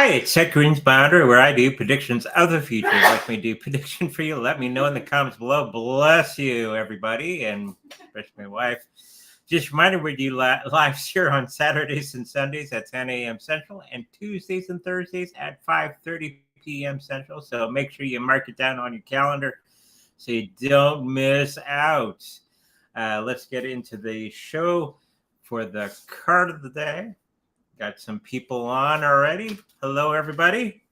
Hi, it's Seth Greensbounder, where I do predictions of the future. Like me do prediction for you, let me know in the comments below. Bless you, everybody, and especially my wife. Just a reminder, we do lives here on Saturdays and Sundays at 10 a.m. Central and Tuesdays and Thursdays at 5:30 p.m. Central. So make sure you mark it down on your calendar so you don't miss out. Let's get into the show for the card of the day. Got some people on already. Hello, everybody.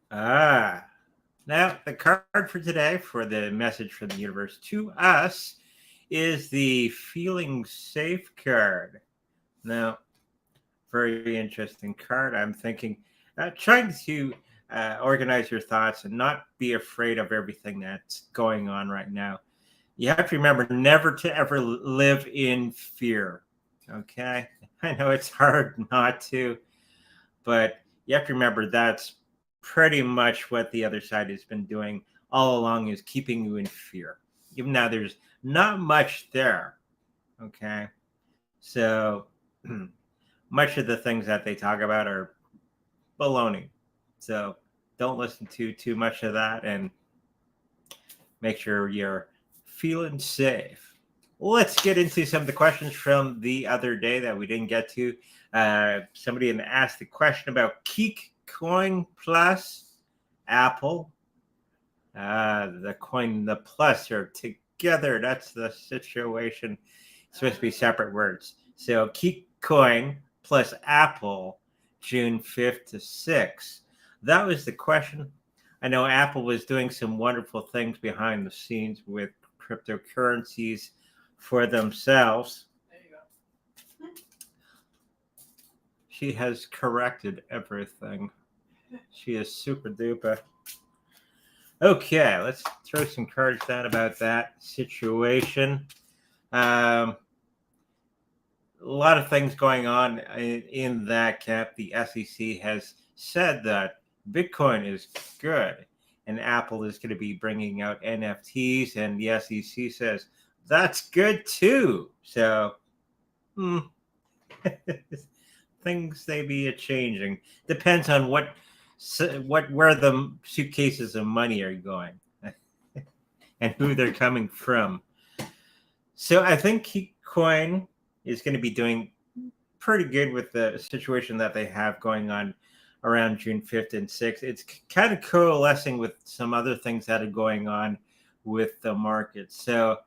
Now the card for today for the message from the universe to us is the feeling safe card. Now, very interesting card. I'm thinking, trying to organize your thoughts and not be afraid of everything that's going on right now. You have to remember never to ever live in fear. Okay. I know it's hard not to, but you have to remember that's pretty much what the other side has been doing all along, is keeping you in fear. Even now, there's not much there. Okay. So much of the things that they talk about are baloney. So don't listen to too much of that and make sure you're feeling safe. Let's get into some of the questions from the other day that we didn't get to. Somebody had asked the question about ceek coin plus Apple. The coin, the plus are together. That's the situation. It's supposed to be separate words. So ceek coin plus Apple, June 5th to 6th. That was the question. I know Apple was doing some wonderful things behind the scenes with cryptocurrencies for themselves. There you go. She has corrected everything. She is super duper. Okay, let's throw some cards down about that situation. A lot of things going on in that camp. The SEC has said that Bitcoin is good and Apple is going to be bringing out NFTs, and the SEC says that's good too. So things may be changing. Depends on where the suitcases of money are going and who they're coming from. So I think Coin is going to be doing pretty good with the situation that they have going on around June 5th and 6th. It's kind of coalescing with some other things that are going on with the market. So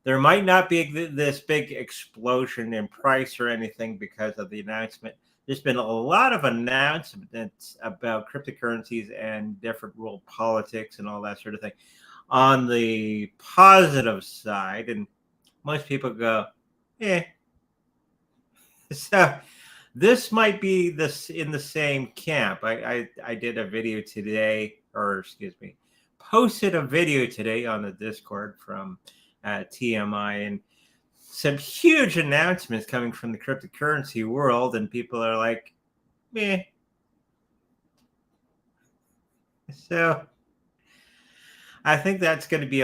there might not be this big explosion in price or anything because of the announcement. There's been a lot of announcements about cryptocurrencies and different world politics and all that sort of thing on the positive side. And most people go, eh. So this might be this in the same camp. I did a video today, or excuse me, posted a video today on the Discord from TMI, and some huge announcements coming from the cryptocurrency world, and people are like, meh. So I think that's going to be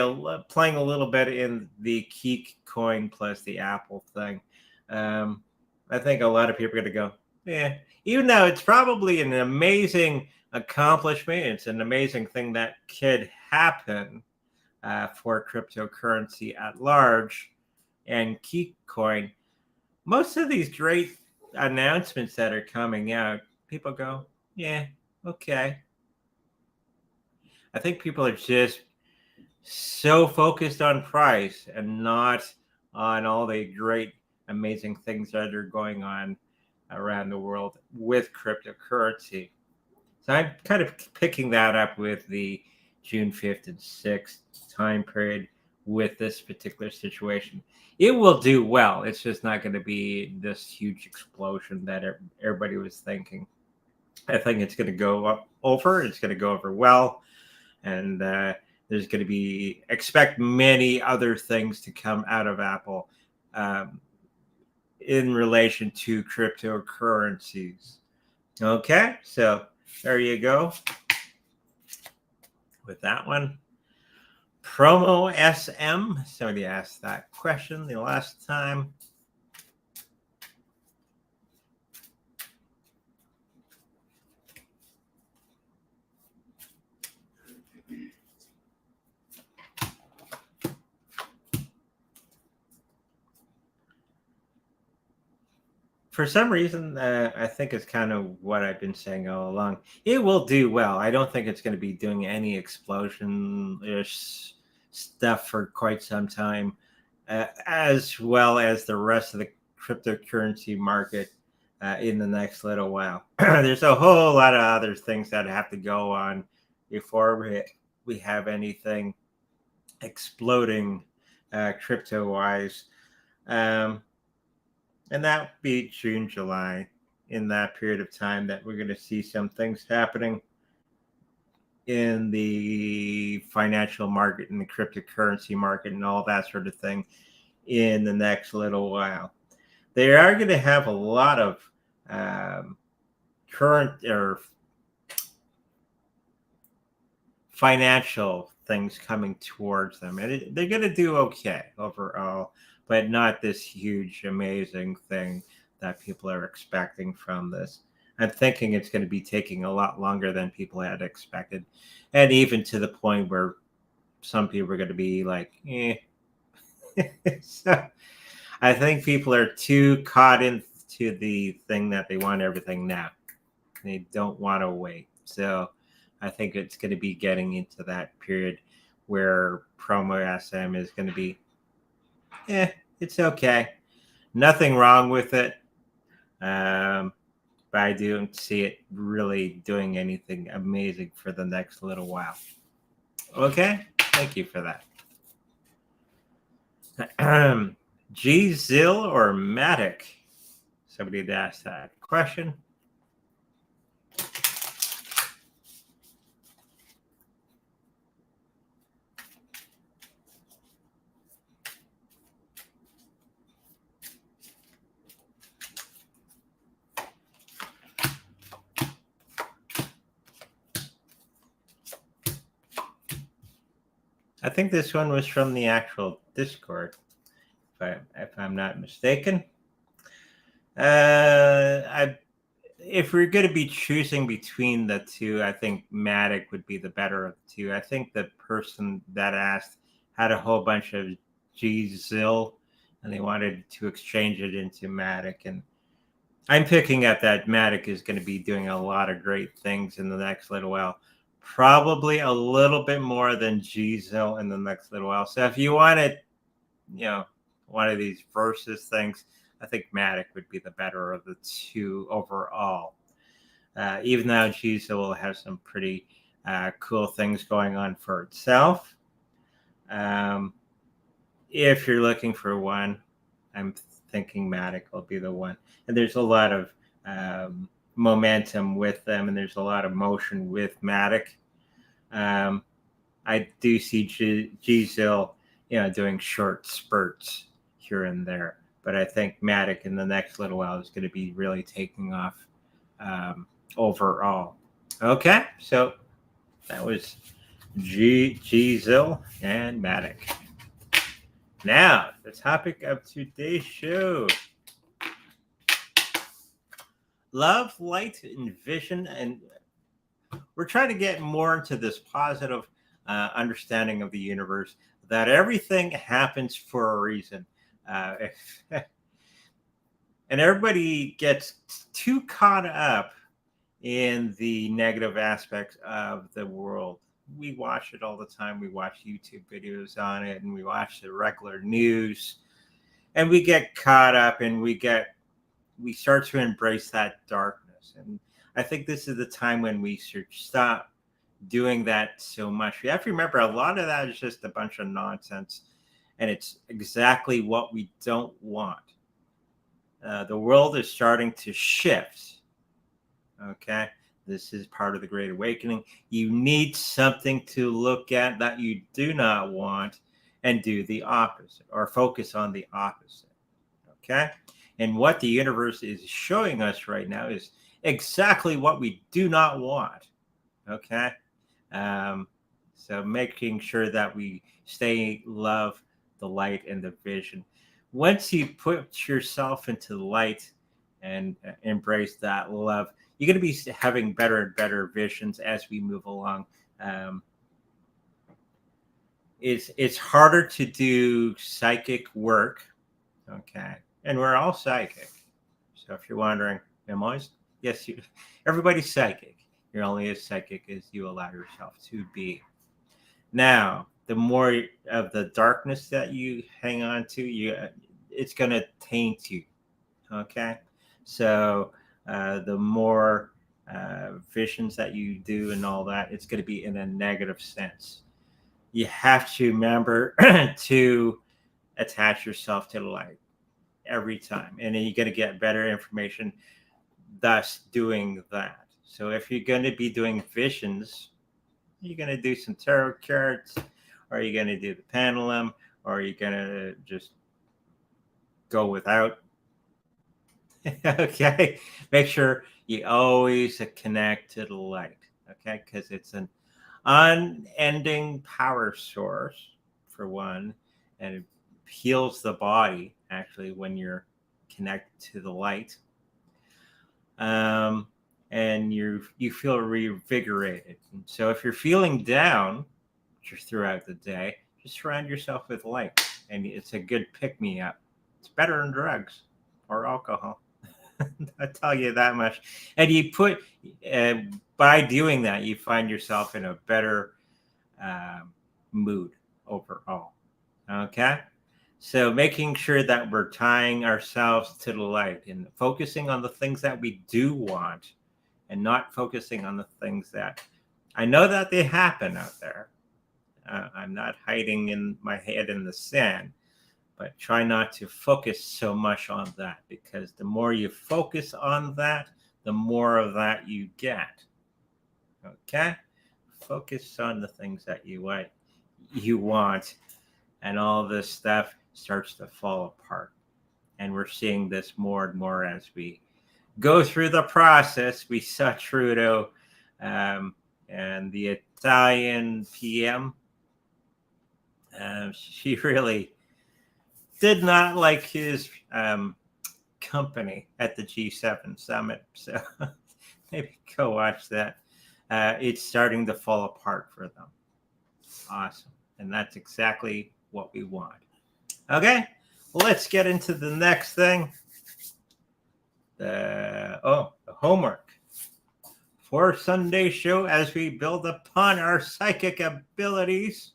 playing a little bit in the ceek coin plus the Apple thing. I think a lot of people are going to go, yeah, even though it's probably an amazing accomplishment. It's an amazing thing that could happen for cryptocurrency at large and ceek coin. Most of these great announcements that are coming out, people go, yeah, okay. I think people are just so focused on price and not on all the great amazing things that are going on around the world with cryptocurrency. So I'm kind of picking that up with the June 5th and 6th time period with this particular situation. It will do well. It's just not going to be this huge explosion that everybody was thinking. I think it's going to go over. It's going to go over well. And there's going to be, expect many other things to come out of Apple in relation to cryptocurrencies. Okay, so there you go with that one. Promo SM. Somebody asked that question the last time. For some reason, I think it's kind of what I've been saying all along. It will do well. I don't think it's going to be doing any explosion-ish stuff for quite some time, as well as the rest of the cryptocurrency market in the next little while. There's a whole lot of other things that have to go on before we have anything exploding crypto-wise. Um, and that would be June, July, in that period of time that we're going to see some things happening in the financial market and the cryptocurrency market and all that sort of thing in the next little while. They are going to have a lot of current or financial things coming towards them, and they're going to do okay overall, but not this huge, amazing thing that people are expecting from this. I'm thinking it's going to be taking a lot longer than people had expected, and even to the point where some people are going to be like, eh. So I think people are too caught into the thing that they want everything now. They don't want to wait. So I think it's going to be getting into that period where promo SM is going to be, it's okay. Nothing wrong with it. But I don't see it really doing anything amazing for the next little while. Okay. Thank you for that. Gzil or matic? Somebody had asked that question. I think this one was from the actual Discord, if I'm not mistaken. If we're going to be choosing between the two, I think matic would be the better of the two. I think the person that asked had a whole bunch of gzil, and they wanted to exchange it into matic. And I'm picking up that matic is going to be doing a lot of great things in the next little while. Probably a little bit more than gzil in the next little while. So if you wanted, one of these versus things, I think matic would be the better of the two overall. Even though gzil will have some pretty cool things going on for itself. If you're looking for one, I'm thinking matic will be the one. And there's a lot of momentum with them, and there's a lot of motion with matic. I do see gzil, doing short spurts here and there, but I think matic in the next little while is going to be really taking off overall. Okay, so that was gzil and matic. Now, the topic of today's show: love, light, and vision. And we're trying to get more into this positive understanding of the universe, that everything happens for a reason. And everybody gets too caught up in the negative aspects of the world. We watch it all the time. We watch YouTube videos on it, and we watch the regular news, and we get caught up, and we start to embrace that darkness. And I think this is the time when we should stop doing that so much. We have to remember a lot of that is just a bunch of nonsense, and it's exactly what we don't want. The world is starting to shift. Okay. This is part of the Great Awakening. You need something to look at that you do not want and do the opposite, or focus on the opposite. Okay. And what the universe is showing us right now is exactly what we do not want. Okay. So making sure that we love the light and the vision. Once you put yourself into the light and embrace that love, you're going to be having better and better visions as we move along. Um, it's harder to do psychic work, okay? And we're all psychic. So if you're wondering, am I? Yes, you. Everybody's psychic. You're only as psychic as you allow yourself to be. Now, the more of the darkness that you hang on to, it's going to taint you. Okay, so the more visions that you do and all that, it's going to be in a negative sense. You have to remember to attach yourself to the light every time, and then you're going to get better information. Thus, doing that. So, if you're going to be doing visions, you're going to do some tarot cards, or are you going to do the pendulum, or are you going to just go without? Okay, make sure you always connect to the light. Okay, because it's an unending power source for one, and it heals the body actually when you're connected to the light. And you feel revigorated. And so if you're feeling down just throughout the day, just surround yourself with light, and it's a good pick me up. It's better than drugs or alcohol. I tell you that much. And you put by doing that, you find yourself in a better mood overall. Okay. So making sure that we're tying ourselves to the light and focusing on the things that we do want and not focusing on the things that I know that they happen out there. I'm not hiding in my head in the sand, but try not to focus so much on that, because the more you focus on that, the more of that you get. Okay? Focus on the things that you want, and all this stuff starts to fall apart. And we're seeing this more and more as we go through the process. We saw Trudeau and the Italian PM. She really did not like his company at the G7 summit. So maybe go watch that. It's starting to fall apart for them. Awesome. And that's exactly what we want. Okay, let's get into the next thing. The homework for Sunday show as we build upon our psychic abilities.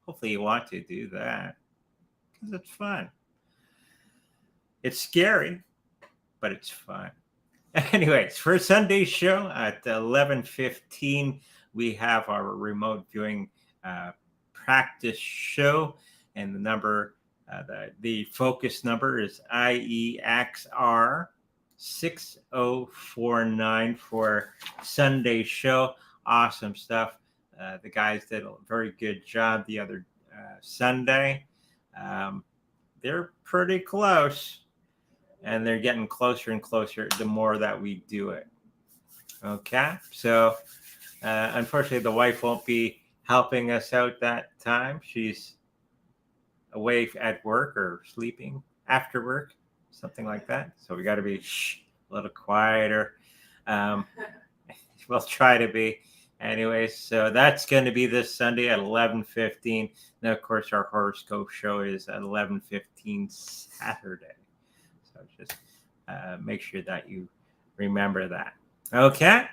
Hopefully you want to do that because it's fun. It's scary, but it's fun. Anyways, for Sunday's show at 11:15, we have our remote viewing practice show, and the number, the focus number is iexar 6049 for Sunday's show. Awesome stuff. The guys did a very good job the other Sunday. They're pretty close, and they're getting closer and closer the more that we do it. Okay, so unfortunately, the wife won't be helping us out that time. She's away at work or sleeping after work, something like that. So we got to be a little quieter. We'll try to be. Anyways, so that's going to be this Sunday at 11:15. Now, of course, our horoscope show is at 11:15 Saturday. So just make sure that you remember that. Okay.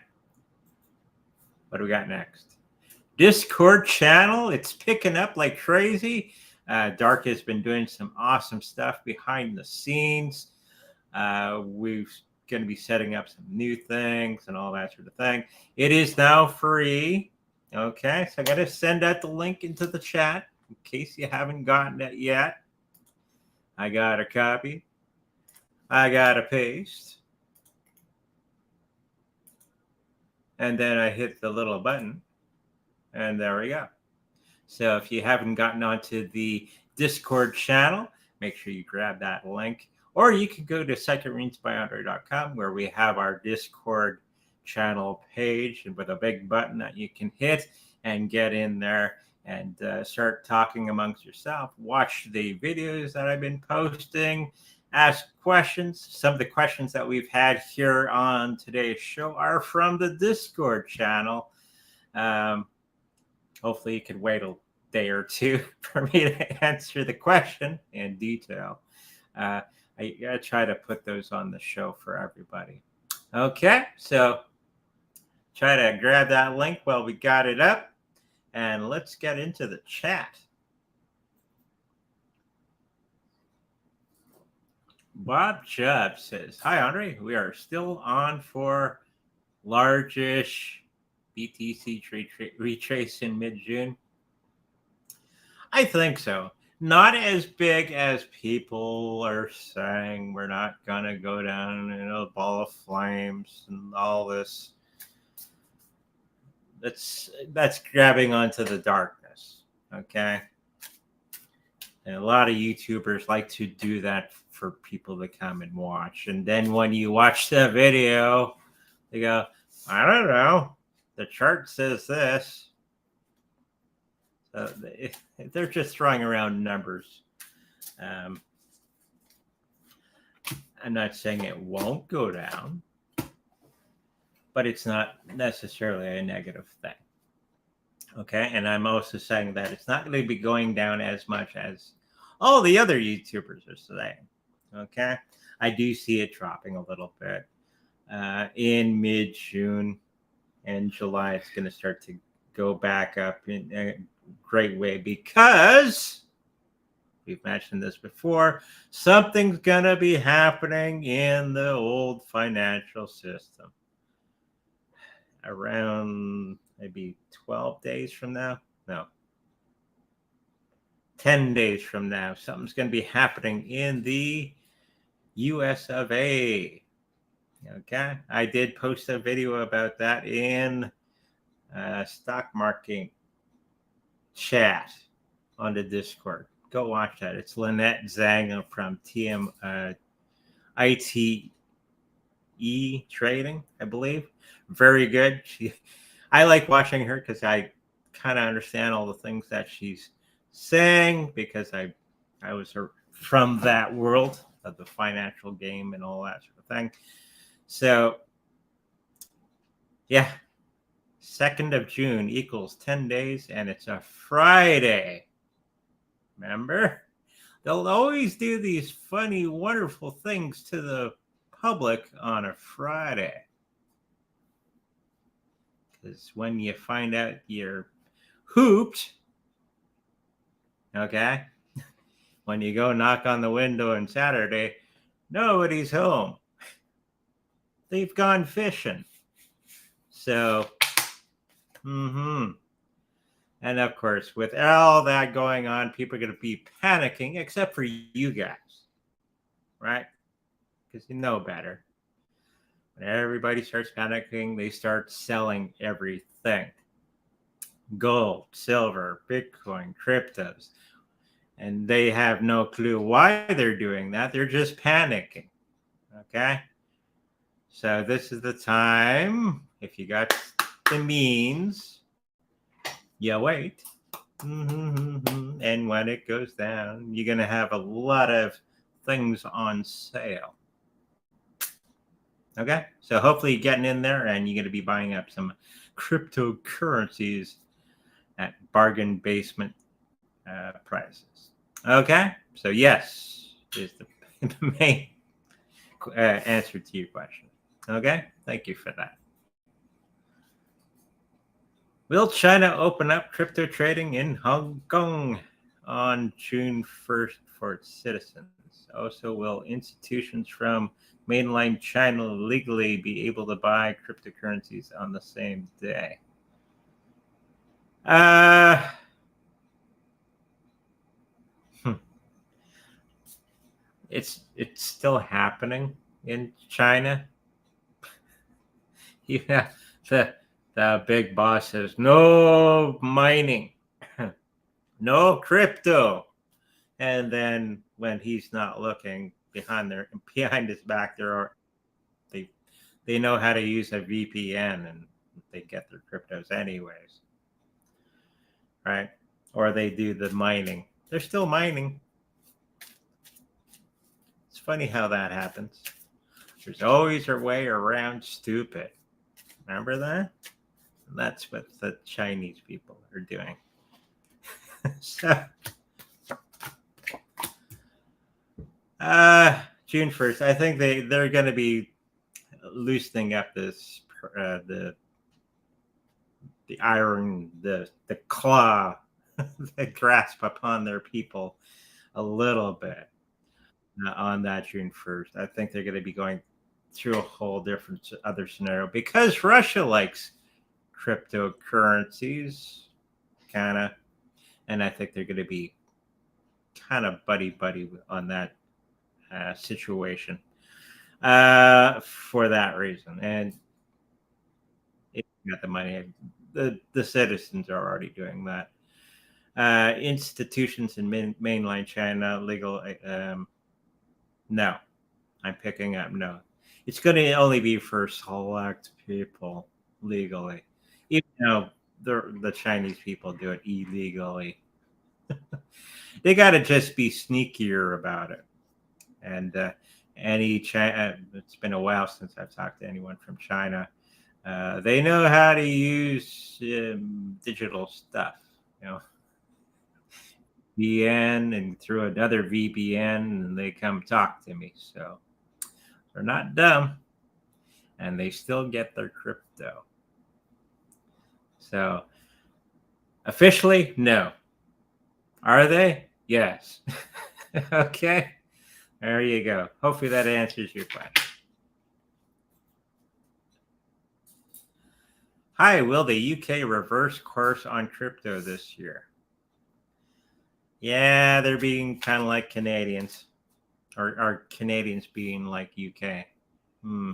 What do we got next? Discord channel. It's picking up like crazy. Dark has been doing some awesome stuff behind the scenes. We're going to be setting up some new things and all that sort of thing. It is now free. Okay, so I got to send out the link into the chat in case you haven't gotten it yet. I got a copy. I got to paste. And then I hit the little button. And there we go. So if you haven't gotten onto the Discord channel, make sure you grab that link. Or you can go to psychicreadsbyandre.com where we have our Discord channel page, and with a big button that you can hit, and get in there and start talking amongst yourself. Watch the videos that I've been posting. Ask questions. Some of the questions that we've had here on today's show are from the Discord channel. Hopefully, you can wait a day or two for me to answer the question in detail. I try to put those on the show for everybody. Okay, so try to grab that link while we got it up, and let's get into the chat. Bob Chubb says, "Hi, Andre. We are still on for largish BTC retrace in mid-June." I think so. Not as big as people are saying. We're not going to go down in a ball of flames and all this. That's grabbing onto the darkness, okay? And a lot of YouTubers like to do that for people to come and watch. And then when you watch the video, they go, I don't know. The chart says this. So they're just throwing around numbers. I'm not saying it won't go down, but it's not necessarily a negative thing. Okay, and I'm also saying that it's not going to be going down as much as all the other YouTubers are saying. Okay, I do see it dropping a little bit in mid-June and July. It's going to start to go back up in a great way because we've mentioned this before. Something's going to be happening in the old financial system around maybe 12 days from now. No, 10 days from now. Something's going to be happening in the US of A. Okay. I did post a video about that in stock market chat on the Discord. Go watch that. It's Lynette Zhang from ITE Trading, I believe. Very good. I like watching her because I kind of understand all the things that she's saying because I was from that world of the financial game and all that sort of thing. So, yeah, 2nd of June equals 10 days, and it's a Friday. Remember? They'll always do these funny, wonderful things to the public on a Friday. Because when you find out you're hooped, okay, when you go knock on the window on Saturday, nobody's home. They've gone fishing. So, and of course, with all that going on, people are going to be panicking, except for you guys, right? Because you know better. When everybody starts panicking, they start selling everything. Gold, silver, Bitcoin, cryptos. And they have no clue why they're doing that. They're just panicking. Okay? So this is the time, if you got the means, you wait. And when it goes down, you're going to have a lot of things on sale. Okay, so hopefully you're getting in there and you're going to be buying up some cryptocurrencies at bargain basement prices. Okay, so yes is the main answer to your question. Okay, thank you for that. Will China open up crypto trading in Hong Kong on June 1st for its citizens? Also, will institutions from mainland China legally be able to buy cryptocurrencies on the same day? It's still happening in China. Yeah, the big boss says no mining, no crypto, and then when he's not looking behind his back, they know how to use a VPN and they get their cryptos anyways. right? Or they do the mining. They're still mining. It's funny how that happens. There's always a way around stupid. Remember that? And that's what the Chinese people are doing. So, June 1st, I think they're going to be loosening up this the iron, the claw, the grasp upon their people a little bit on that June 1st. I think they're going to be going through a whole different other scenario because Russia likes cryptocurrencies, kind of, and I think they're going to be kind of buddy buddy on that situation for that reason. And if you got the money, the citizens are already doing that. Institutions in mainland China, legal, no. I'm picking up no. It's going to only be for select people legally, even though the Chinese people do it illegally. They got to just be sneakier about it. And it's been a while since I've talked to anyone from China. They know how to use digital stuff, you know, VN and through another VPN, and they come talk to me. So they're not dumb, and they still get their crypto. So officially, no. Are they? Yes. Okay. There you go. Hopefully that answers your question. Hi, will the UK reverse course on crypto this year? Yeah, they're being kind of like Canadians, or Canadians being like UK. Hmm.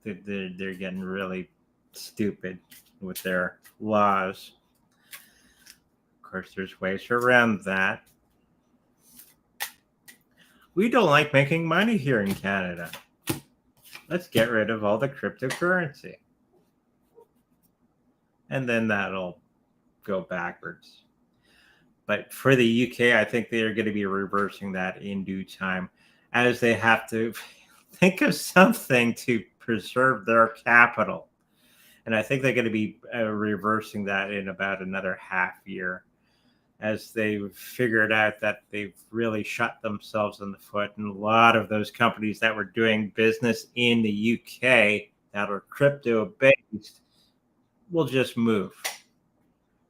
They're getting really stupid with their laws. Of course, there's ways around that. We don't like making money here in Canada. Let's get rid of all the cryptocurrency. And then that'll go backwards. But for the UK, I think they are going to be reversing that in due time as they have to think of something to preserve their capital. And I think they're going to be reversing that in about another half year as they've figured out that they've really shot themselves in the foot. And a lot of those companies that were doing business in the UK that are crypto based will just move.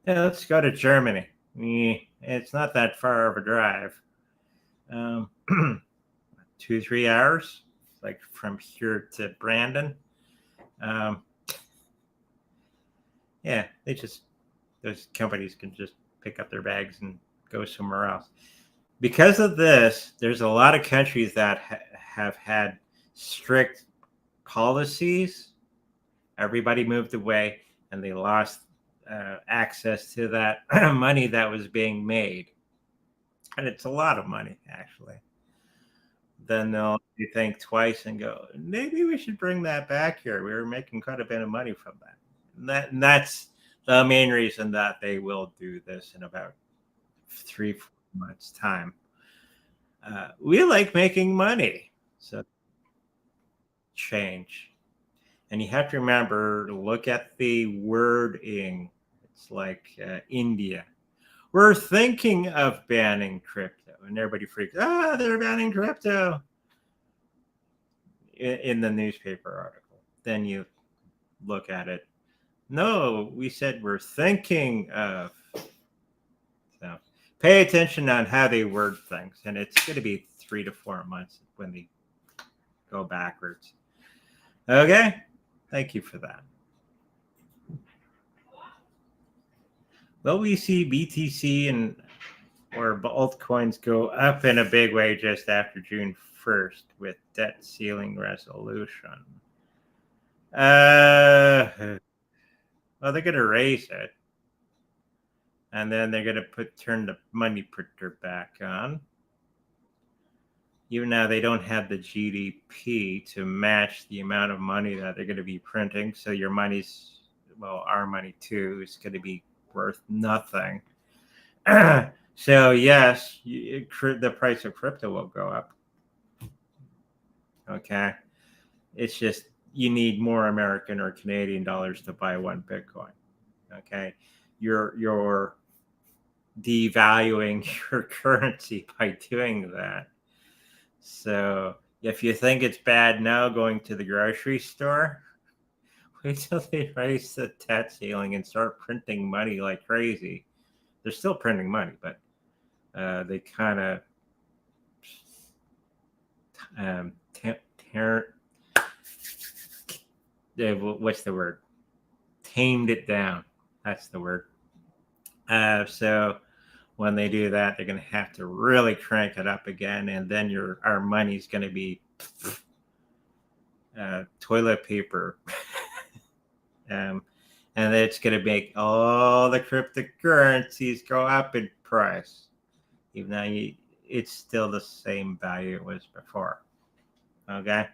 Yeah, let's go to Germany. It's not that far of a drive. 2-3 hours, like from here to Brandon. Um, yeah, those companies can just pick up their bags and go somewhere else. Because of this, there's a lot of countries that have had strict policies. Everybody moved away, and they lost access to that money that was being made, and it's a lot of money actually. Then they'll think twice and go, maybe we should bring that back here. We were making quite a bit of money from that. And that's the main reason that they will do this in about 3-4 months time. We like making money, so change. And you have to remember to look at the wording. It's like India. We're thinking of banning crypto, and everybody freaks. They're banning crypto in the newspaper article. Then you look at it. No, we said we're thinking of. So pay attention on how they word things, and it's going to be 3 to 4 months when they go backwards. Okay, thank you for that. Will we see BTC and or altcoins go up in a big way just after June 1st with debt ceiling resolution? Well, they're going to raise it, and then they're going to turn the money printer back on. Even now, they don't have the GDP to match the amount of money that they're going to be printing. So your money's, well, our money too, is going to be worth nothing. So yes, the price of crypto will go up. Okay, it's just you need more American or Canadian dollars to buy one Bitcoin. Okay, you're devaluing your currency by doing that. So if you think it's bad now going to the grocery store, wait till they raise the debt ceiling and start printing money like crazy. They're still printing money, but they kind of what's the word? Tamed it down. That's the word. So when they do that, they're going to have to really crank it up again, and then our money's going to be toilet paper. And it's going to make all the cryptocurrencies go up in price, even though it's still the same value it was before. Okay.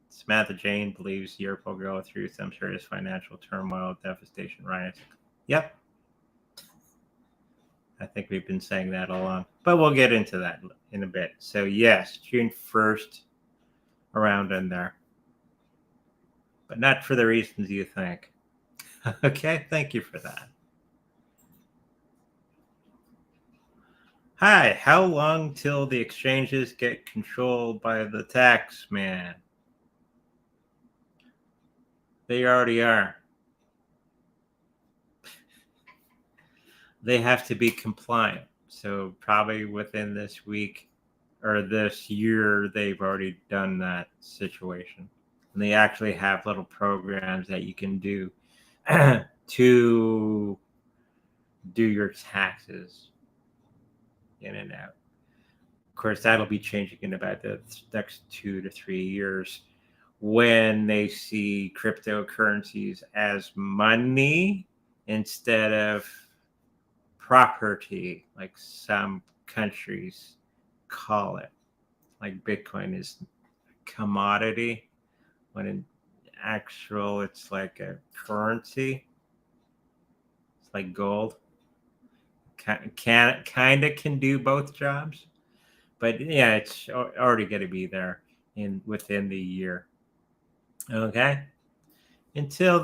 Samantha Jane believes Europe will go through some serious financial turmoil, devastation, riots. Yep. I think we've been saying that all along, but we'll get into that in a bit. So yes, June 1st, around in there, but not for the reasons you think. Okay, thank you for that. Hi, how long till the exchanges get controlled by the tax man? They already are. They have to be compliant. So probably within this week or this year, they've already done that situation. And they actually have little programs that you can do to do your taxes in and out. Of course, that'll be changing in about the next 2 to 3 years when they see cryptocurrencies as money instead of property, like some countries call it. Like Bitcoin is a commodity, when in actual it's like a currency. It's like gold. Kind of can do both jobs, but yeah, it's already going to be there within the year. Okay, until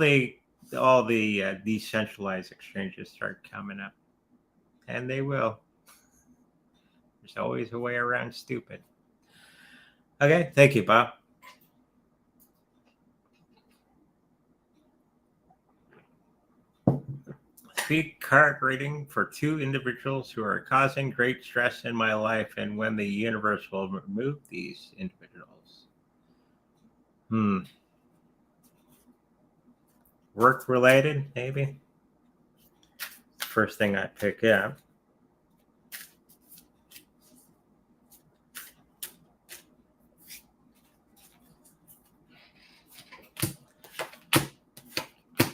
all the decentralized exchanges start coming up, and they will. There's always a way around stupid. Okay, thank you, Bob. Speak card reading for 2 individuals who are causing great stress in my life, and when the universe will remove these individuals. Work related, maybe. First thing I pick up.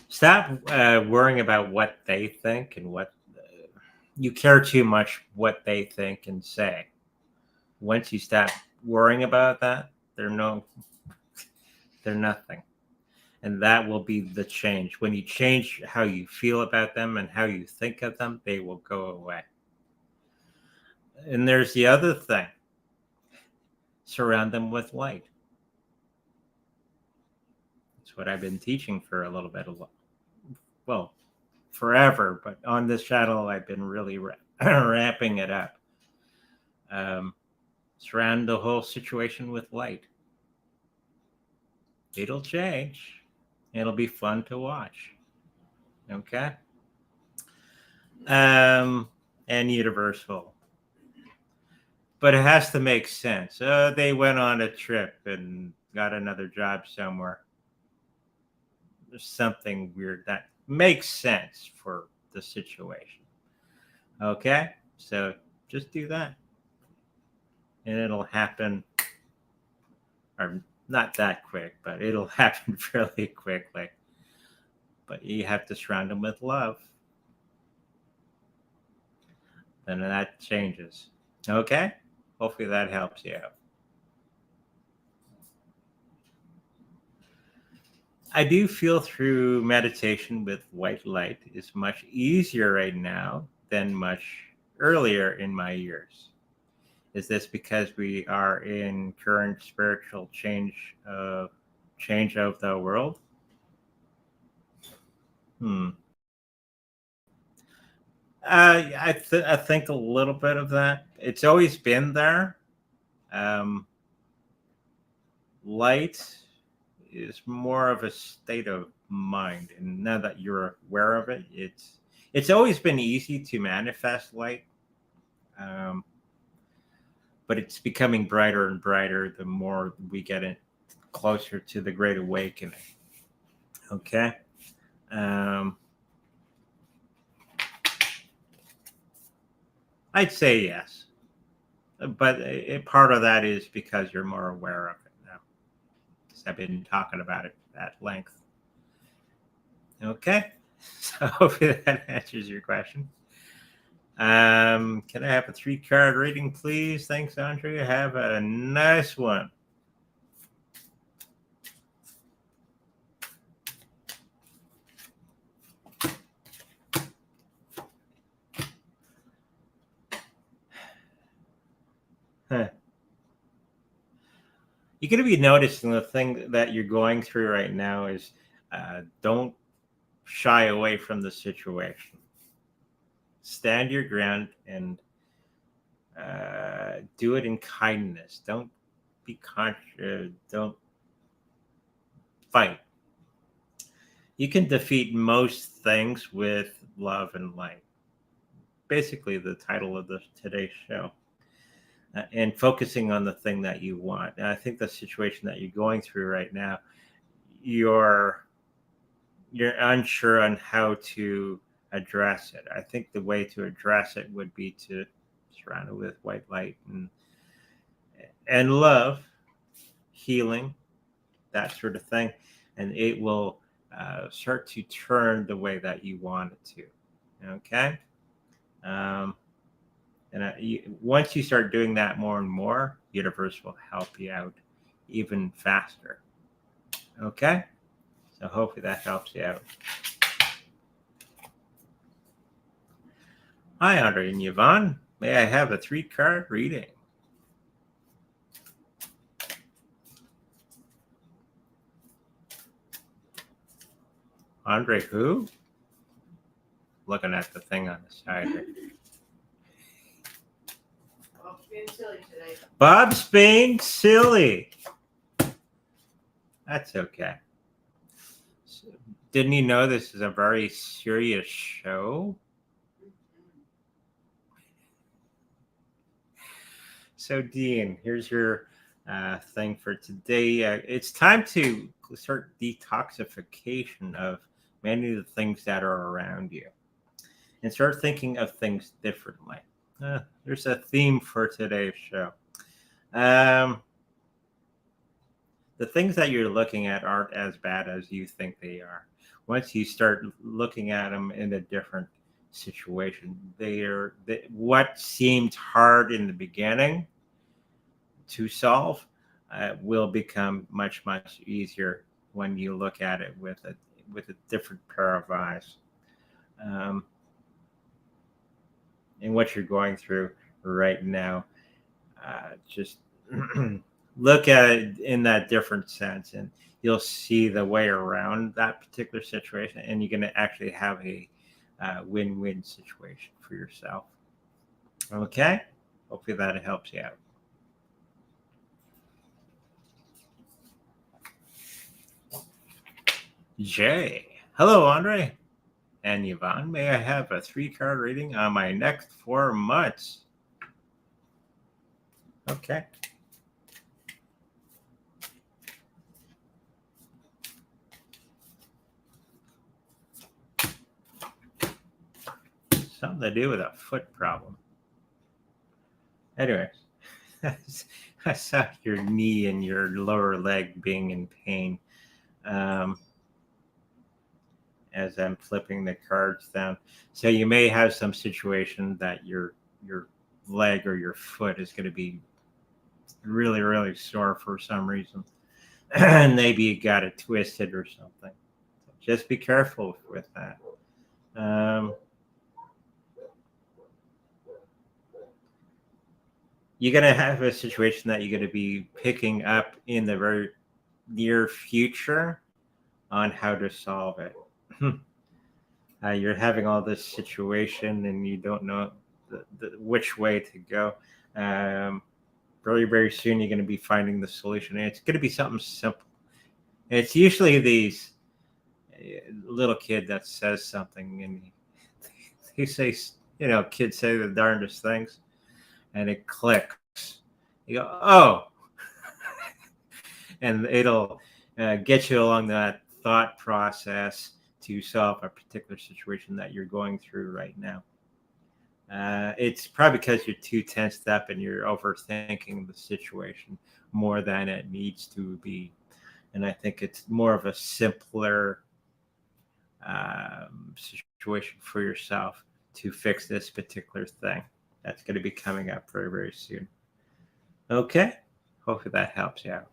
Stop worrying about what they think and what you care too much what they think and say. Once you stop worrying about that, they're nothing. And that will be the change. When you change how you feel about them and how you think of them, they will go away. And there's the other thing. Surround them with light. That's what I've been teaching for a little bit. Well, forever, but on this channel, I've been really ramping it up. Surround the whole situation with light. It'll change. It'll be fun to watch. Okay? And universal. But it has to make sense. They went on a trip and got another job somewhere. There's something weird that makes sense for the situation. Okay? So just do that. And it'll happen, or not that quick, but it'll happen fairly quickly. But you have to surround them with love. Then that changes. Okay? Hopefully that helps you out. I do feel through meditation with white light is much easier right now than much earlier in my years. Is this because we are in current spiritual change of the world? Hmm. I think a little bit of that. It's always been there. Um, Light is more of a state of mind, and now that you're aware of it, it's always been easy to manifest light, um, but it's becoming brighter and brighter the more we get it closer to the Great Awakening. Okay. Um, I'd say yes, but part of that is because you're more aware of it now. 'Cause I've been talking about it at length. Okay, so hopefully that answers your question. Can I have a 3-card reading, please? Thanks, Andre. Have a nice one. Huh. You're going to be noticing the thing that you're going through right now is don't shy away from the situation. Stand your ground and do it in kindness. Don't be conscious. Don't fight. You can defeat most things with love and light. Basically, the title of today's show. And focusing on the thing that you want. And I think the situation that you're going through right now, you're unsure on how to address it. I think the way to address it would be to surround it with white light and love, healing, that sort of thing, and it will start to turn the way that you want it to. Okay. Um, once you start doing that more and more, universe will help you out even faster. Okay, so hopefully that helps you out. Hi, Andre and Yvonne. May I have a 3-card reading? Andre, who? Looking at the thing on the side here. Bob's being silly today. Bob's being silly. That's okay. So, didn't you know this is a very serious show? So, Dean, here's your thing for today. It's time to start detoxification of many of the things that are around you and start thinking of things differently. There's a theme for today's show. Um, the things that you're looking at aren't as bad as you think they are. Once you start looking at them in a different situation, what seemed hard in the beginning to solve will become much easier when you look at it with a different pair of eyes. Um, and what you're going through right now, just look at it in that different sense, and you'll see the way around that particular situation, and you're going to actually have a win-win situation for yourself. Okay, hopefully that helps you out. Jay. Hello, Andre and Yvonne. May I have a 3-card reading on my next 4 months? Okay. Something to do with a foot problem. Anyways, I saw your knee and your lower leg being in pain. As I'm flipping the cards down. So you may have some situation that your leg or your foot is going to be really, really sore for some reason. maybe you got it twisted or something. Just be careful with that. You're going to have a situation that you're going to be picking up in the very near future on how to solve it. You're having all this situation and you don't know which way to go. Very, very soon you're going to be finding the solution. And it's going to be something simple. It's usually these little kid that says something and he says, kids say the darndest things and it clicks. You go, oh, and it'll get you along that thought process to solve a particular situation that you're going through right now. It's probably because you're too tensed up and you're overthinking the situation more than it needs to be. And I think it's more of a simpler situation for yourself to fix this particular thing. That's going to be coming up very, very soon. Okay. Hopefully that helps you out.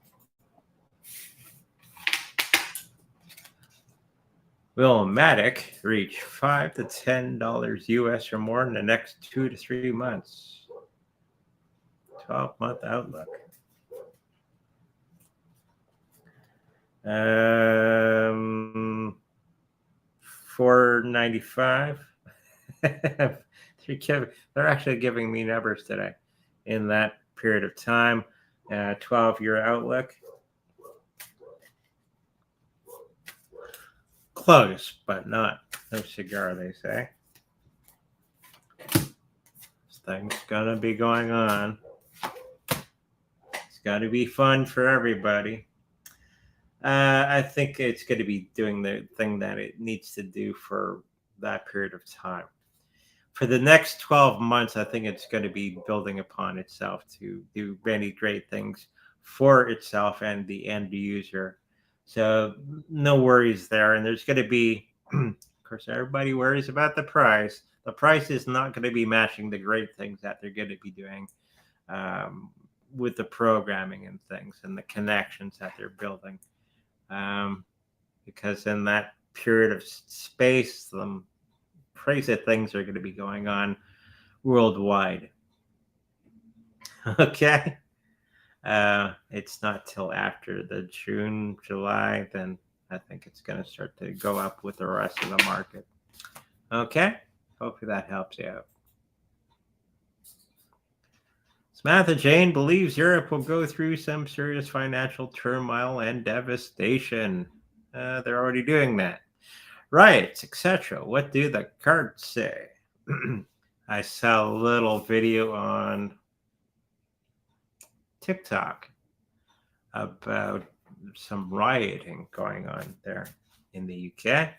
Will matic reach $5 to $10 US or more in the next 2 to 3 months? 12-month outlook. 495. They're actually giving me numbers today in that period of time. 12-year outlook. Close, but not no cigar, they say. This thing's gonna be going on. It's got to be fun for everybody. I think it's going to be doing the thing that it needs to do for that period of time. For the next 12 months, I think it's going to be building upon itself to do many great things for itself and the end user. So no worries there. And there's going to be, of course, everybody worries about the price. The price is not going to be matching the great things that they're going to be doing with the programming and things and the connections that they're building. Because in that period of space, some crazy things are going to be going on worldwide. Okay. It's not till after the June, July, then I think it's going to start to go up with the rest of the market. Okay. Hopefully that helps you out. Samantha Jane believes Europe will go through some serious financial turmoil and devastation. They're already doing that. Riots, etc. What do the cards say? I saw a little video on TikTok about some rioting going on there in the UK,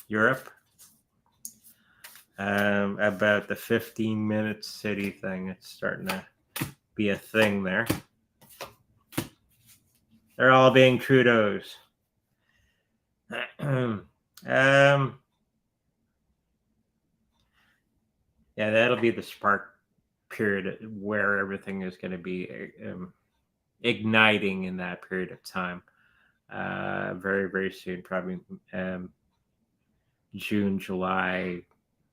Europe, about the 15-minute city thing. It's starting to be a thing there. They're all being Trudeau's. Yeah, that'll be the spark period where everything is going to be igniting in that period of time. Very, very soon, probably June, July,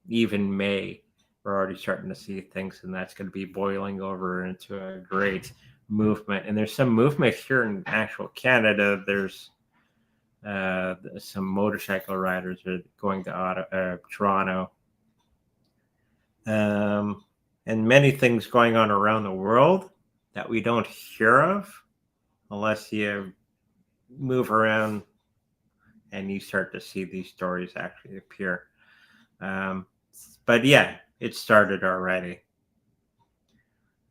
even May. We're already starting to see things, and that's going to be boiling over into a great movement. And there's some movement here in actual Canada. There's some motorcycle riders are going to Toronto. And many things going on around the world that we don't hear of unless you move around and you start to see these stories actually appear. But yeah, it started already.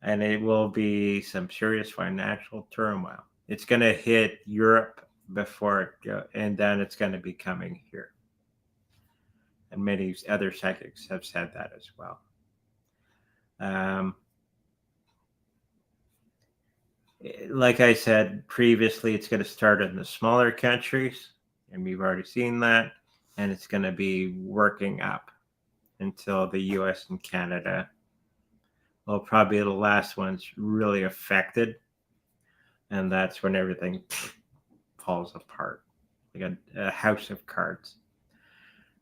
And it will be some serious financial turmoil. It's going to hit Europe before it goes, and then it's going to be coming here. And many other psychics have said that as well. Like I said previously, it's going to start in the smaller countries, and we've already seen that, and it's going to be working up until the US and Canada will probably be the last ones really affected. And that's when everything falls apart, like a house of cards.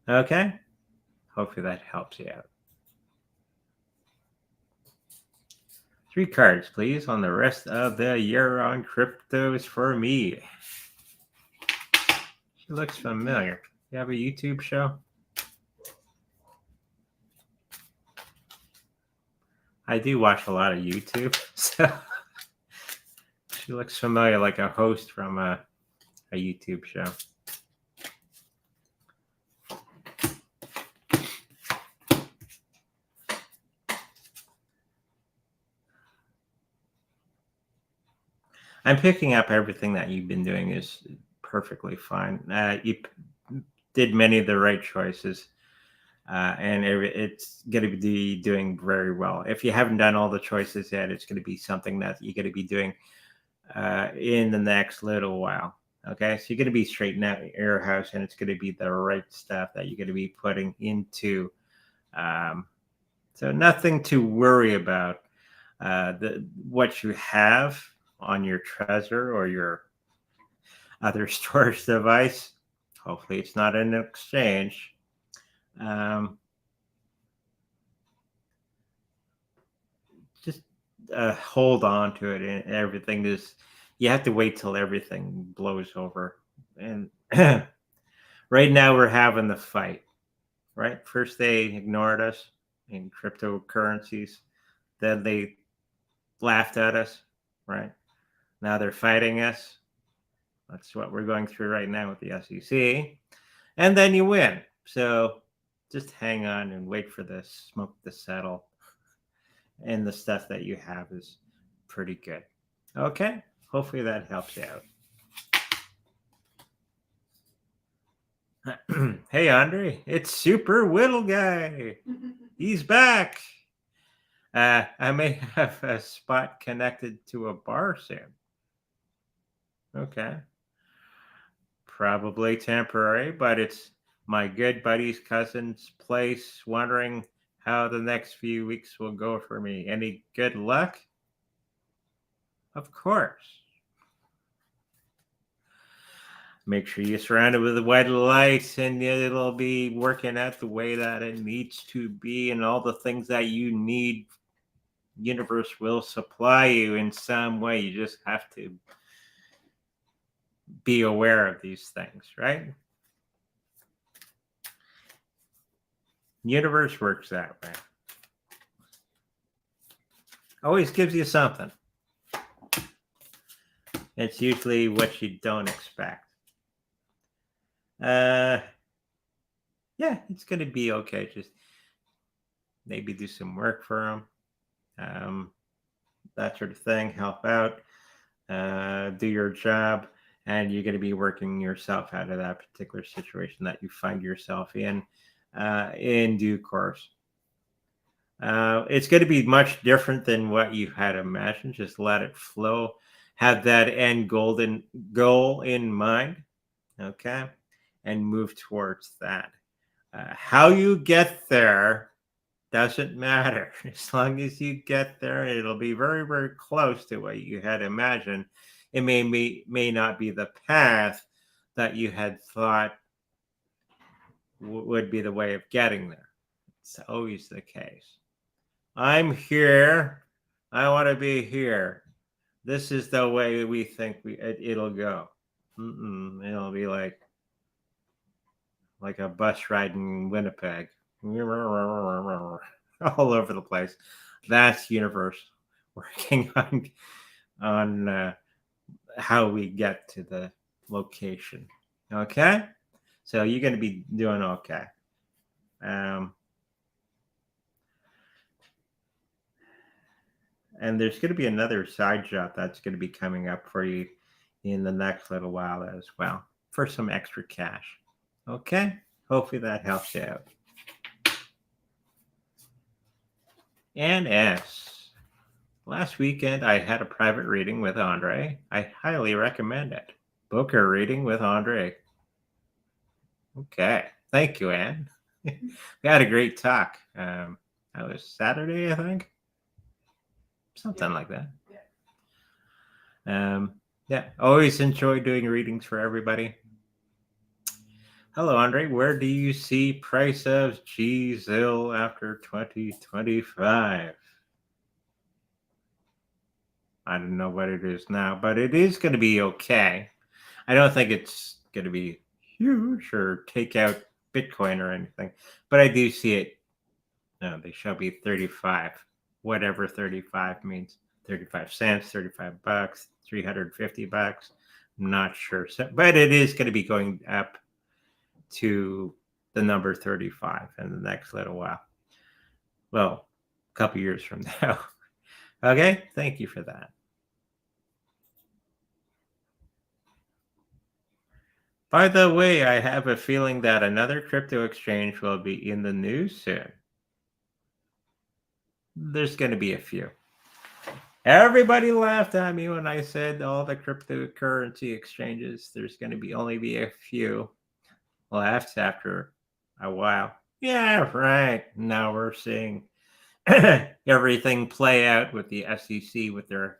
Okay? Hopefully that helps you out. 3 cards, please, on the rest of the year on cryptos for me. She looks familiar. You have a YouTube show? I do watch a lot of YouTube, so she looks familiar, like a host from a YouTube show. I'm picking up everything that you've been doing is perfectly fine. You did many of the right choices, and it's going to be doing very well. If you haven't done all the choices yet, it's going to be something that you're going to be doing in the next little while. Okay, so you're going to be straightening out your house, and it's going to be the right stuff that you're going to be putting into. So nothing to worry about. What you have on your Trezor or your other storage device. Hopefully, it's not an exchange. Just hold on to it, and everything is. You have to wait till everything blows over. And right now, we're having the fight. Right, first they ignored us in cryptocurrencies, then they laughed at us. Right now, they're fighting us. That's what we're going through right now with the SEC. And then you win. So just hang on and wait for the smoke to settle. And the stuff that you have is pretty good. Okay? Hopefully that helps you out. Hey, Andre, it's Super Whittle Guy. He's back. I may have a spot connected to a bar soon. Okay. Probably temporary, but it's my good buddy's cousin's place. Wondering how the next few weeks will go for me. Any good luck? Of course. Make sure you're surrounded with white lights, and it'll be working out the way that it needs to be, and all the things that you need. Universe will supply you in some way. You just have to be aware of these things, right? Universe works that way. Always gives you something. It's usually what you don't expect. Yeah, it's going to be okay. Just maybe do some work for them, that sort of thing. Help out, do your job, and you're going to be working yourself out of that particular situation that you find yourself in due course. It's going to be much different than what you had imagined. Just let it flow. Have that end goal in mind, okay, and move towards that. How you get there doesn't matter. As long as you get there, it'll be very, very close to what you had imagined. It may not be the path that you had thought would be the way of getting there. It's always the case. I'm here. I want to be here. This is the way we think it'll go. It'll be like a bus ride in Winnipeg, all over the place. That's universe working on how we get to the location. Okay, so you're going to be doing okay. And there's going to be another side job that's going to be coming up for you in the next little while as well, for some extra cash. Okay, hopefully that helps you out. And S. Last weekend, I had a private reading with Andre. I highly recommend it. Book a reading with Andre. Okay. Thank you, Anne. We had a great talk. That was Saturday, I think. Something like that. Yeah, always enjoy doing readings for everybody. Hello, Andre. Where do you see price of gzil after 2025? I don't know what it is now, but it is going to be okay. I don't think it's going to be huge or take out Bitcoin or anything, but I do see it. No, they shall be 35, whatever 35 means. 35 cents, 35 bucks, 350 bucks. I'm not sure. So, but it is going to be going up to the number 35 in the next little while. Well, a couple years from now. Okay, thank you for that. By the way, I have a feeling that another crypto exchange will be in the news soon. There's going to be a few. Everybody laughed at me when I said all the cryptocurrency exchanges. There's going to be only be a few left after a while. Yeah, right. Now we're seeing everything play out with the SEC with their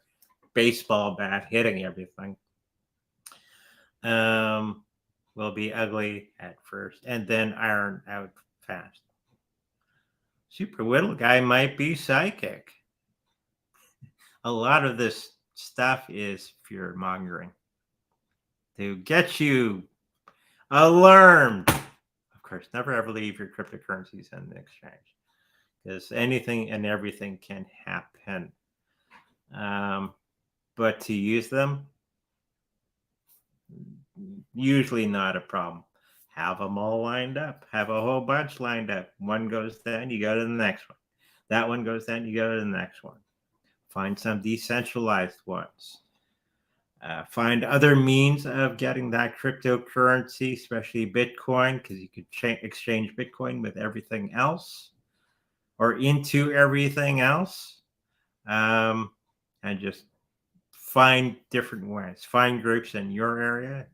baseball bat hitting everything. Will be ugly at first and then iron out fast. Super Whittle guy might be psychic. A lot of this stuff is fear mongering to get you alarmed. Of course, never ever leave your cryptocurrencies in the exchange because anything and everything can happen. But to use them, usually not a problem. Have them all lined up. Have a whole bunch lined up. One goes down, you go to the next one. That one goes down, you go to the next one. Find some decentralized ones. Find other means of getting that cryptocurrency, especially Bitcoin, because you could exchange Bitcoin with everything else or into everything else. And just find different ways. Find groups in your area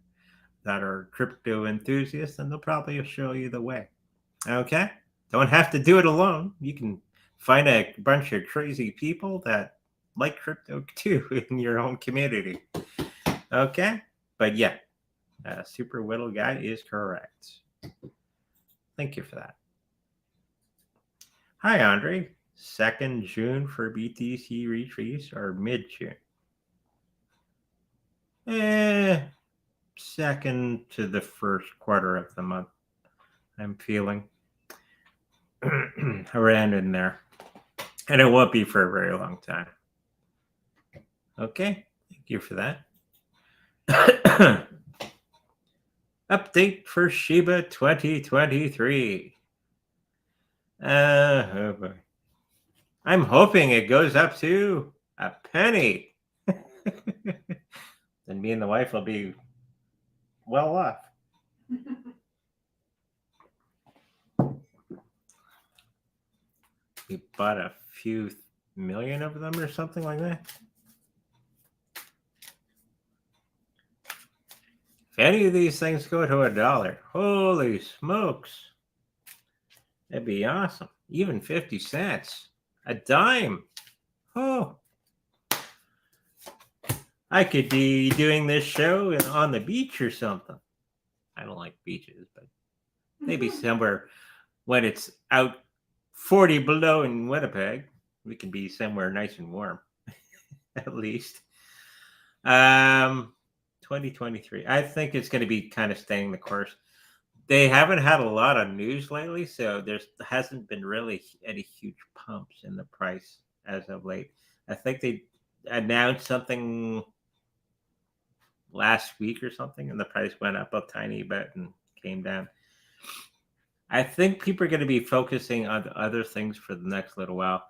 that are crypto enthusiasts, and they'll probably show you the way. Okay? Don't have to do it alone. You can find a bunch of crazy people that like crypto too in your own community. Okay? But yeah, Super Whittle guy is correct. Thank you for that. Hi, Andre. 2nd June for BTC retrace or mid-June? Second to the first quarter of the month. I'm feeling around in there. And it won't be for a very long time. Okay, thank you for that. Update for Shiba 2023. Oh boy. I'm hoping it goes up to a penny. Then me and the wife will be well off. We bought a few million of them or something like that. If any of these things go to $1, holy smokes. That'd be awesome. Even 50 cents. A dime. Oh. I could be doing this show on the beach or something. I don't like beaches, but maybe somewhere when it's out 40 below in Winnipeg, we can be somewhere nice and warm, at least. 2023. I think it's going to be kind of staying the course. They haven't had a lot of news lately, so there hasn't been really any huge pumps in the price as of late. I think they announced something last week or something, and the price went up a tiny bit and came down. I think people are going to be focusing on other things for the next little while.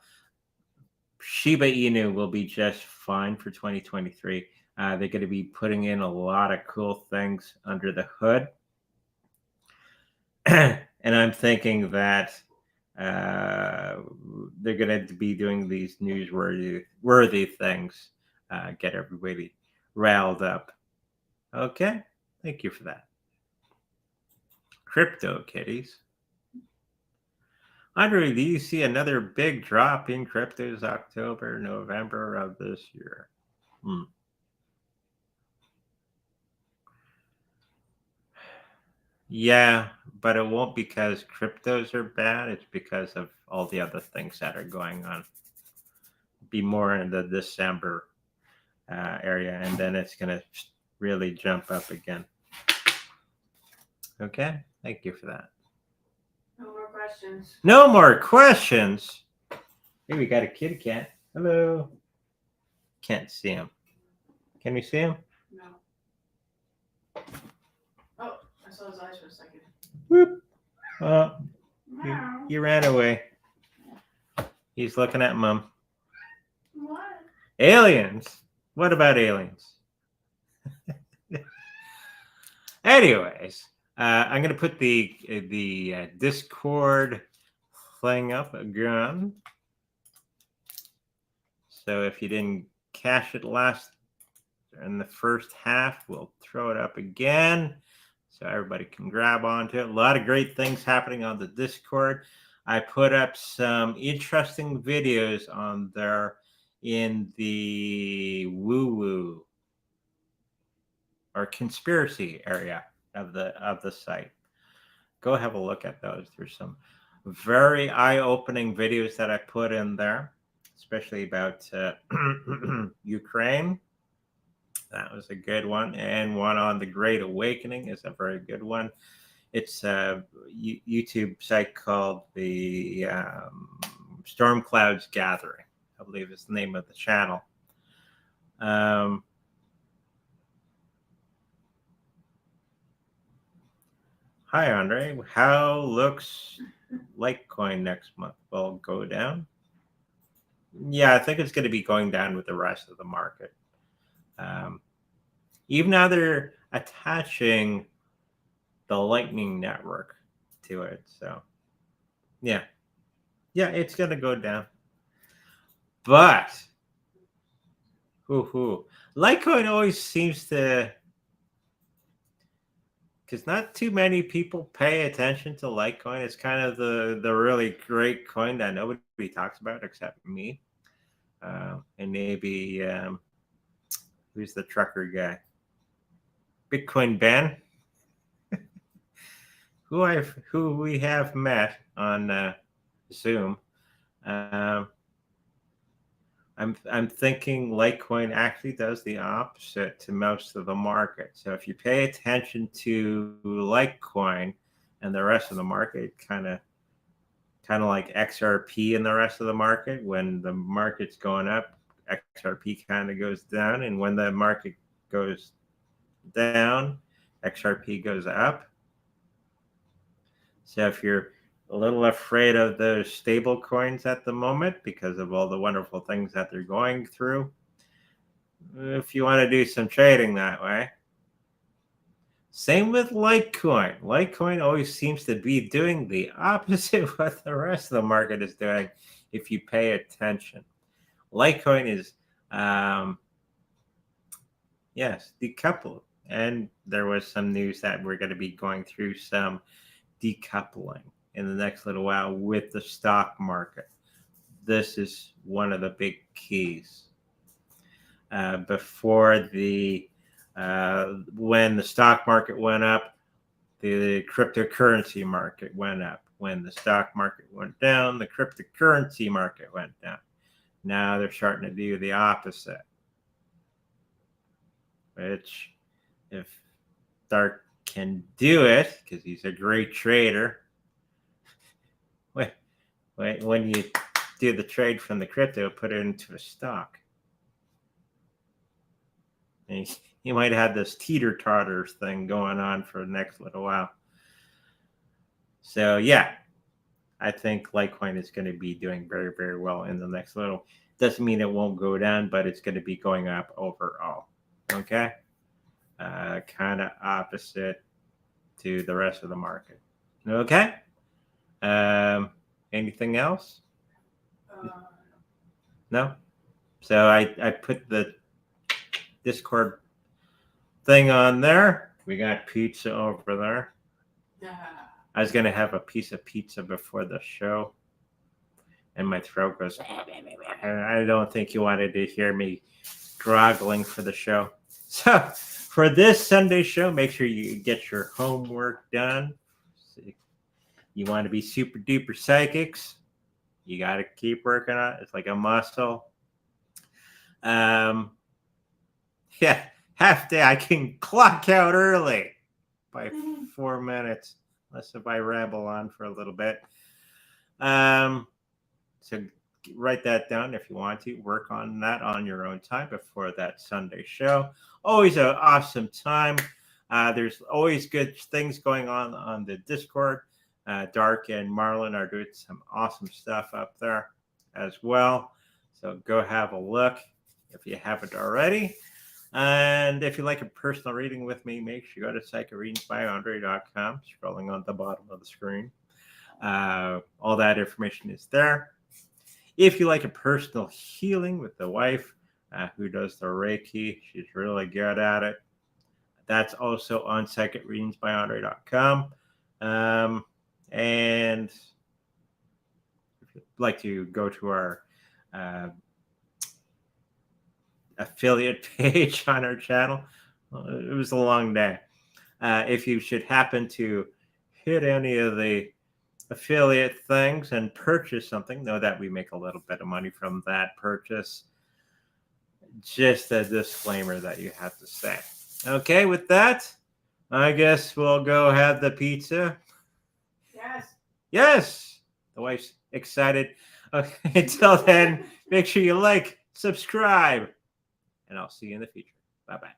Shiba Inu will be just fine for 2023. They're going to be putting in a lot of cool things under the hood. And I'm thinking that they're going to be doing these newsworthy things, get everybody riled up. Okay, thank you for that. Crypto kitties. Andre, do you see another big drop in cryptos October, November of this year? Yeah, but it won't because cryptos are bad. It's because of all the other things that are going on. Be more in the December area, and then it's going to really jump up again. Okay, thank you for that. No more questions. No more questions. Hey, we got a kitty cat. Hello. Can't see him. Can you see him? No. Oh, I saw his eyes for a second. Whoop. Oh, Meow. he ran away. He's looking at mom. What? Aliens. What about aliens? Anyways, I'm gonna put the Discord thing up again. So if you didn't cash it in the first half, we'll throw it up again so everybody can grab onto it. A lot of great things happening on the Discord. I put up some interesting videos on there in the woo-woo or conspiracy area of the site. Go have a look at those. There's some very eye-opening videos that I put in there, especially about Ukraine. That was a good one. And one on the Great Awakening is a very good one. It's a YouTube site called the Storm Clouds Gathering, I believe is the name of the channel. Hi, Andre. How looks Litecoin next month? Will it go down? Yeah, I think it's going to be going down with the rest of the market. Even now they're attaching the Lightning Network to it. So, yeah, it's going to go down. But, Litecoin always seems to, because not too many people pay attention to Litecoin. It's kind of the really great coin that nobody talks about except me. And maybe, who's the trucker guy? Bitcoin Ben, who we have met on Zoom. I'm thinking Litecoin actually does the opposite to most of the market. So if you pay attention to Litecoin and the rest of the market, kind of like XRP and the rest of the market, when the market's going up, XRP kind of goes down, and when the market goes down, XRP goes up. So if you're a little afraid of those stable coins at the moment because of all the wonderful things that they're going through, if you want to do some trading that way. Same with Litecoin. Litecoin always seems to be doing the opposite of what the rest of the market is doing if you pay attention. Litecoin is, yes, decoupled. And there was some news that we're going to be going through some decoupling in the next little while with the stock market. This is one of the big keys. Before when the stock market went up, the cryptocurrency market went up. When the stock market went down, the cryptocurrency market went down. Now they're starting to do the opposite. Which, if Dark can do it, because he's a great trader, when you do the trade from the crypto, put it into a stock. And you might have this teeter-totters thing going on for the next little while. So, yeah, I think Litecoin is going to be doing very, very well in the next little. Doesn't mean it won't go down, but it's going to be going up overall. Okay? Kind of opposite to the rest of the market. Okay? Anything else? No? So I put the Discord thing on there. We got pizza over there. I was going to have a piece of pizza before the show, and my throat goes, I don't think you wanted to hear me groggling for the show. So For this Sunday show, make sure you get your homework done. You want to be super duper psychics, you got to keep working on it. It's like a muscle. Yeah, half day I can clock out early by 4 minutes, unless if I ramble on for a little bit. So write that down if you want to. Work on that on your own time before that Sunday show. Always an awesome time. There's always good things going on the Discord. Dark and Marlon are doing some awesome stuff up there as well. So go have a look if you haven't already. And if you like a personal reading with me, make sure you go to psychicreadingsbyandre.com, scrolling on the bottom of the screen. All that information is there. If you like a personal healing with the wife who does the Reiki, she's really good at it. That's also on psychicreadingsbyandre.com. And if you'd like to go to our affiliate page on our channel, it was a long day. If you should happen to hit any of the affiliate things and purchase something, know that we make a little bit of money from that purchase. Just a disclaimer that you have to say. Okay, with that, I guess we'll go have the pizza. Yes. Yes, the wife's excited. Okay, until then, make sure you like, subscribe, and I'll see you in the future. Bye-bye.